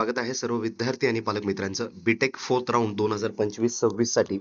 स्वागत आहे सर्व विद्यार्थी आणि पालक मित्रांचं बीटेक फोर्थ राऊंड 2025-26 साठी.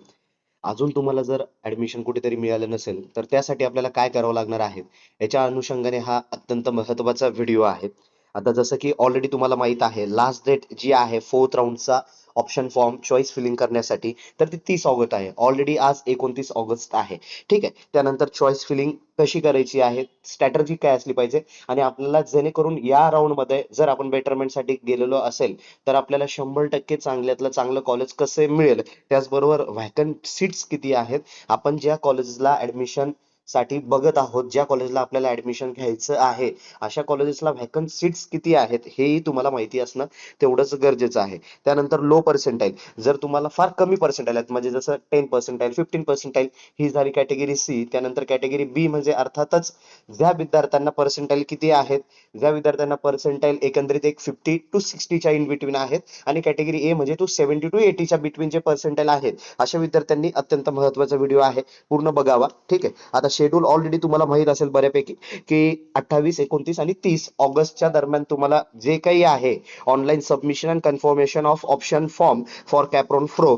अजून तुम्हाला जर ऍडमिशन कुठेतरी मिळालं नसेल तर त्यासाठी आपल्याला काय करावं लागणार आहे याच्या अनुषंगाने हा अत्यंत महत्त्वाचा व्हिडिओ आहे. आता जसं की ऑलरेडी तुम्हाला माहित आहे, लास्ट डेट जी आहे फोर्थ राऊंडचा ऑप्शन फॉर्म चॉईस फिलिंग करण्यासाठी, तर ती 30 ऑगस्ट आहे. ऑलरेडी आज 29 ऑगस्ट आहे. ठीक आहे. त्यानंतर चॉईस फिलिंग कशी करायची आहे, स्ट्रॅटर्जी काय असली पाहिजे, आणि आपल्याला जेणेकरून या राऊंड मध्ये जर आपण बेटरमेंट साठी गेलेलो असेल तर आपल्याला 100% चांगल्यातलं चांगलं कॉलेज कसे मिळेल, त्याचबरोबर व्हॅकंट सीट्स किती आहेत, आपण ज्या कॉलेजला ऍडमिशन साठी बघत आहोत, ज्या कॉलेजला आपल्याला ऍडमिशन घ्यायचं आहे, अशा कॉलेजेसला व्हॅकंट सीट्स किती आहेत हेही तुम्हाला माहिती असणं तेवढंच गरजेचं आहे. त्यानंतर लो पर्सेंटाईल, जर तुम्हाला फार कमी पर्सेंटाईल आहेत, म्हणजे जसं 10%, 15%, ही झाली कॅटेगरी सी. त्यानंतर कॅटेगरी बी म्हणजे अर्थातच ज्या विद्यार्थ्यांना पर्सेंटाईल किती आहेत, ज्या विद्यार्थ्यांना पर्सेंटाईल एकंदरीत एक 50 to 60च्या इन बिटवीन आहेत, आणि कॅटेगरी ए म्हणजे 70 to 80च्या बिटवीन जे पर्सेंटाईल आहेत, अशा विद्यार्थ्यांनी अत्यंत महत्त्वाचा व्हिडिओ आहे, पूर्ण बघावा. ठीक आहे. आता शेड्यूल ऑलरेडी तुम्हाला माहित असेल बऱ्यापैकी की 28, 29 आणि 30 ऑगस्टच्या दरम्यान तुम्हाला जे काही आहे online submission and confirmation of option form for कॅप्रॉन फ्रो,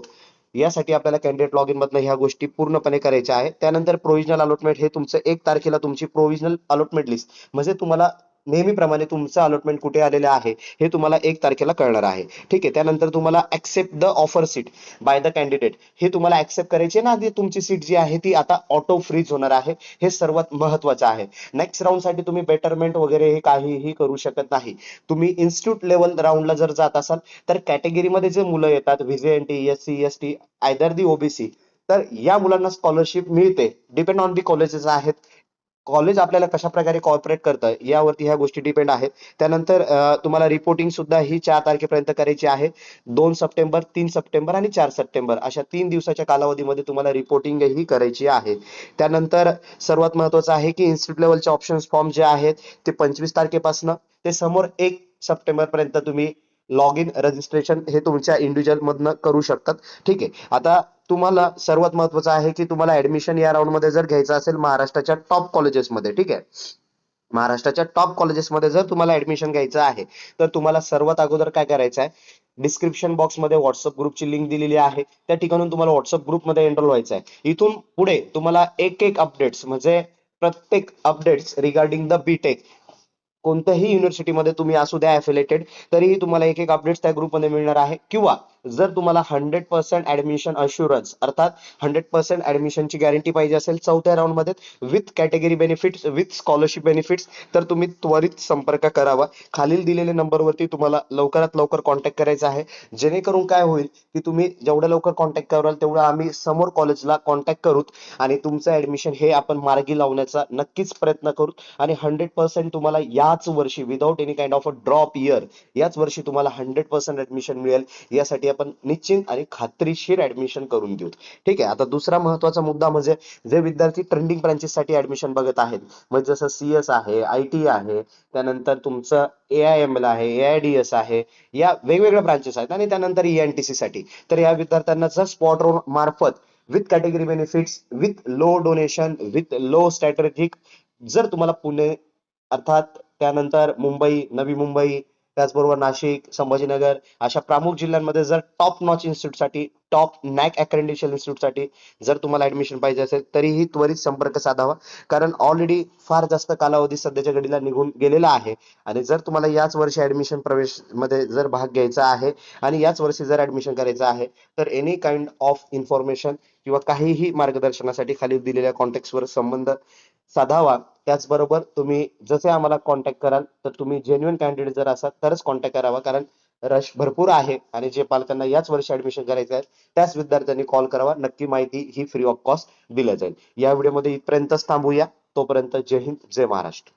यासाठी आपल्याला कॅन्डिडेट लॉग इन मधनं ह्या गोष्टी पूर्णपणे करायच्या आहे. त्यानंतर प्रोव्हिजनल अलॉटमेंट, हे तुमचं 1 तारखेला तुमची प्रोव्हिजनल अलॉटमेंट लिस्ट, म्हणजे तुम्हाला नेहमीप्रमाणे तुमचं अलॉटमेंट कुठे आलेलं आहे हे तुम्हाला 1 तारखेला कळणार आहे. ठीक आहे. त्यानंतर तुम्हाला accept the offer seat by the candidate, हे तुम्हाला ऍक्सेप्ट करायचे ना, आधी तुमची सीट जी आहे ती आता ऑटो फ्रीज होणार आहे. हे सर्वात महत्वाचं आहे. नेक्स्ट राऊंड साठी तुम्ही बेटरमेंट वगैरे हे काहीही करू शकत नाही. तुम्ही इन्स्टिट्यूट लेवल राऊंडला जर जात असाल तर कॅटेगरीमध्ये जे मुलं येतात, व्हीजेएनटी, एससी, एसटी, आयदर दी ओबीसी, तर या मुलांना स्कॉलरशिप मिळते. डिपेंड ऑन दी कॉलेजेस आहेत. कॉलेज आपल्याला कशा प्रकारे कॉर्पोरेट करतं यावरती ह्या गोष्टी डिपेंड आहेत. त्यानंतर तुम्हाला रिपोर्टिंग सुद्धा ही 4 तारखेपर्यंत करायची आहे. 2 सप्टेंबर, 3 सप्टेंबर आणि 4 सप्टेंबर अशा 3 दिवसाच्या कालावधीमध्ये तुम्हाला रिपोर्टिंग ही करायची आहे. त्यानंतर सर्वात महत्वाचं आहे की इन्स्टिट्यूट लेवलचे ऑप्शन फॉर्म जे आहेत ते 25 तारखेपासून ते समोर 1 सप्टेंबर पर्यंत तुम्ही लॉग इन रजिस्ट्रेशन हे तुमच्या इंडिव्हिज्युअल मधनं करू शकतात. ठीक आहे. आता तुम्हाला सर्वात महत्वाचं आहे की तुम्हाला ऍडमिशन या राऊंड मध्ये जर घ्यायचं असेल महाराष्ट्राच्या टॉप कॉलेजेसमध्ये, ठीक आहे, महाराष्ट्राच्या टॉप कॉलेजेसमध्ये जर तुम्हाला ऍडमिशन घ्यायचं आहे तर तुम्हाला सर्वात अगोदर काय करायचं आहे, डिस्क्रिप्शन बॉक्समध्ये व्हॉट्सअप ग्रुपची लिंक दिलेली आहे, त्या ठिकाणून तुम्हाला व्हॉट्सअप ग्रुपमध्ये एनरोल व्हायचं आहे. इथून पुढे तुम्हाला एक एक अपडेट्स, म्हणजे प्रत्येक अपडेट्स रिगार्डिंग द बीटेक, कोणत्याही युनिव्हर्सिटीमध्ये तुम्ही असू द्या अफिलेटेड, तरीही तुम्हाला एक एक अपडेट्स त्या ग्रुपमध्ये मिळणार आहे. किंवा जर तुम्हाला 100% ऍडमिशन अश्युरन्स, अर्थात 100% ऍडमिशनची गॅरंटी पाहिजे असेल चौथ्या राऊंड मध्ये with category benefits, with scholarship benefits, तर तुम्ही त्वरित संपर्क करावा. खालील दिलेल्या नंबरवरती तुम्हाला लवकरात लवकर कॉन्टॅक्ट करायचा आहे. जेणेकरून काय होईल की तुम्ही जेवढं लवकर कॉन्टॅक्ट कराल तेवढं आम्ही समोर कॉलेजला कॉन्टॅक्ट करू आणि तुमचं ऍडमिशन हे आपण मार्गी लावण्याचा नक्कीच प्रयत्न करू. आणि 100% तुम्हाला याच वर्षी without any kind of a drop year, याच वर्षी तुम्हाला 100% ऍडमिशन मिळेल, यासाठी आपण निश्चित आणि खात्रीशीर ऍडमिशन करून देऊ. ठीक आहे. आता दुसरा महत्वाचा मुद्दा म्हणजे जे विद्यार्थी ट्रेंडिंग ब्रांचेस साठी ऍडमिशन बघत आहेत, म्हणजे जसं सीएस आहे, आयटी आहे, त्यानंतर तुमचं एआयएमएल आहे, एआयडीएस आहे, या वेगवेगळ्या ब्रांचेस आहेत, आणि त्यानंतर ईएनटीसी साठी, तर या विद्यार्थ्यांना जर स्पॉट राऊंड मार्फत with category benefits, with low donation, with low strategic, जर तुम्हाला पुणे, अर्थात त्यानंतर मुंबई, नवी मुंबई, त्याचबरोबर नाशिक, संभाजीनगर अशा प्रमुख जिल्ह्यांमध्ये जर टॉप नॉच इन्स्टिट्यूट साठी, टॉप नॅक अक्रेडिटेशन इन्स्टिट्यूट साठी जर तुम्हाला ऍडमिशन पाहिजे असेल तरीही त्वरित संपर्क साधावा. कारण ऑलरेडी फार जास्त कालावधी सध्याच्या घडीला निघून गेलेला आहे. आणि जर तुम्हाला याच वर्षी ऍडमिशन प्रवेश मध्ये जर भाग घ्यायचा आहे आणि याच वर्षी जर ऍडमिशन करायचं आहे, तर एनी काइंड ऑफ इन्फॉर्मेशन किंवा काहीही मार्गदर्शनासाठी खाली दिलेल्या कॉन्टॅक्ट्सवर संबंध साधावा. त्याचबरोबर तुम्ही जसे आम्हाला कॉन्टॅक्ट कराल तर तुम्ही जेन्युइन कॅन्डिडेट जर असाल तरच कॉन्टॅक्ट करावा, कारण रश भरपूर आहे. आणि जे पालकांना याच वर्षी ऍडमिशन करायचं आहे त्याच विद्यार्थ्यांनी कॉल करावा. नक्की माहिती ही फ्री ऑफ कॉस्ट दिली जाईल. या व्हिडिओमध्ये इथपर्यंतच थांबूया. तोपर्यंत जय हिंद, जय महाराष्ट्र.